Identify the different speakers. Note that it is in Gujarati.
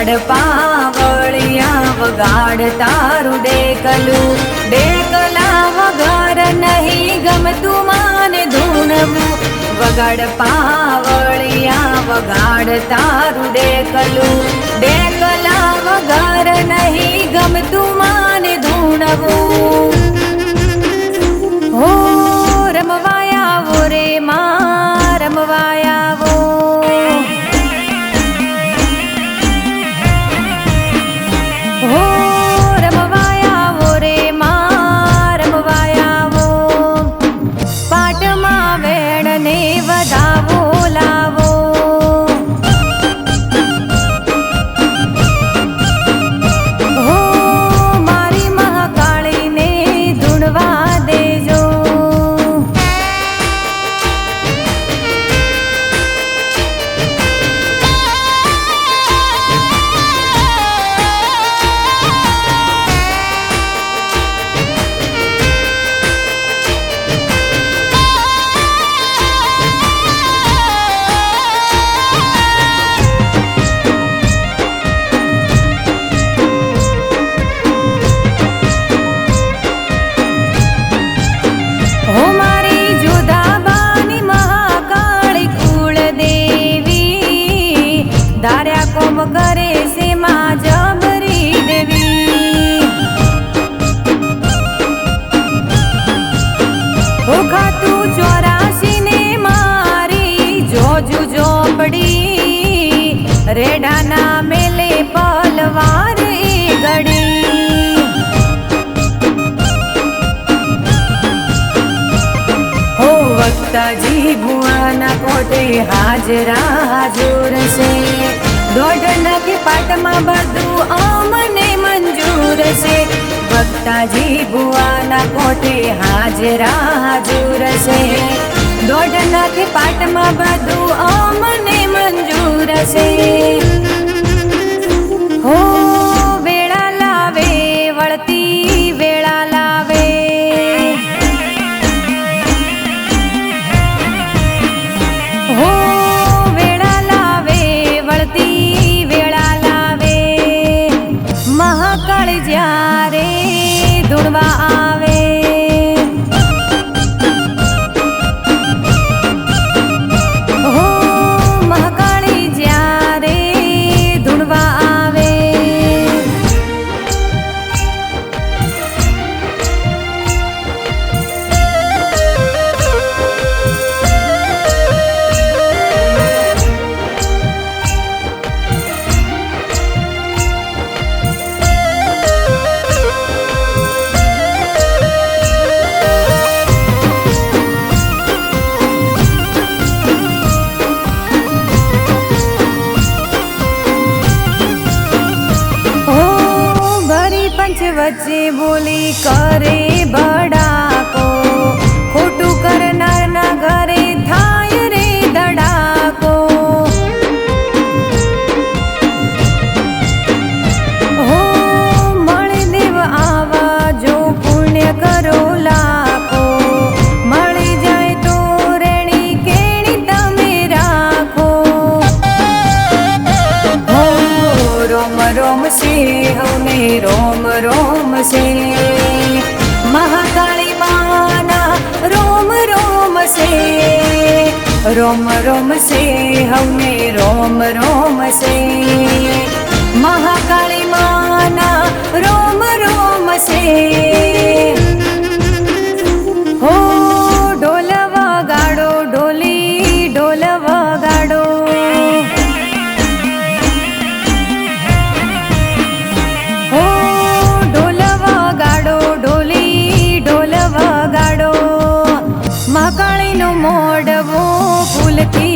Speaker 1: વગાડ પાવળિયા વગાડ તારું ડેકલું, ડેકલા વગર નહીં ગમતું માને ધૂનવું. વગાડ પાવળિયા વગાડ તારું ડેકલું, ડેકલા વગર નહીં ગમતું માને ધૂનવું. હો રમવાયાવો રે માં રમવાયાવો, હો રમવાયાવો રે માં રમવાયાવો. પાટમાં વેણને વધાવો લાવો, હો મારી મહાકાળીને ધૂણવા દેજો. હો મારી જોધાબાની મહાકાળી કુળદેવી, ધાર્યા કોમ કરે છે માં જબરી દેવી. હો ખાતું 84 ને મારી જોજુ ચોપડી, રેડાના મેલે પલવાર એ ગડી. હો વક્તાજી ભુવાના કોટે હાજરા હાજુર છે, દોઢ નખે પાટમાં બધું અમને મંજૂર છે. વક્તાજી ભુવાના કોટે હાજરા હાજુર છે, દોઢ નખે પાટમાં બધું અમને મંજૂર છે. હો વેળા લાવે વળતી વેળા લાવે, હો વેળા લાવે વળતી વેળા લાવે. મહાકાળ જ્યારે ધૂણવા આવે, હો મહાકાળી જ્યારે ધૂણવા આવે. પંચ વચ્ચે બોલી કરે બડાકો, ખોટું કરનાર ના ઘરે થાય રે ધડાકો. હો મળે દેવ આવા જો પુણ્ય કરો લાખો, મળી જાય તો રેણી કેણી તમે રાખો. હો રોમ રોમ સિંહને રોમ રોમ છે, મહાકાળી માના રોમ રોમ છે. રોમ રોમ છે હવને રોમ રોમ છે, મહાકાળી માના રોમ રોમ છે. હો ઢોલ વગાડો ઢોલી ઢોલ વગાડો, હો ઢોલ વગાડો ઢોલી ઢોલ વગાડો. મહાકાળીનું મોઢવું ફૂલથી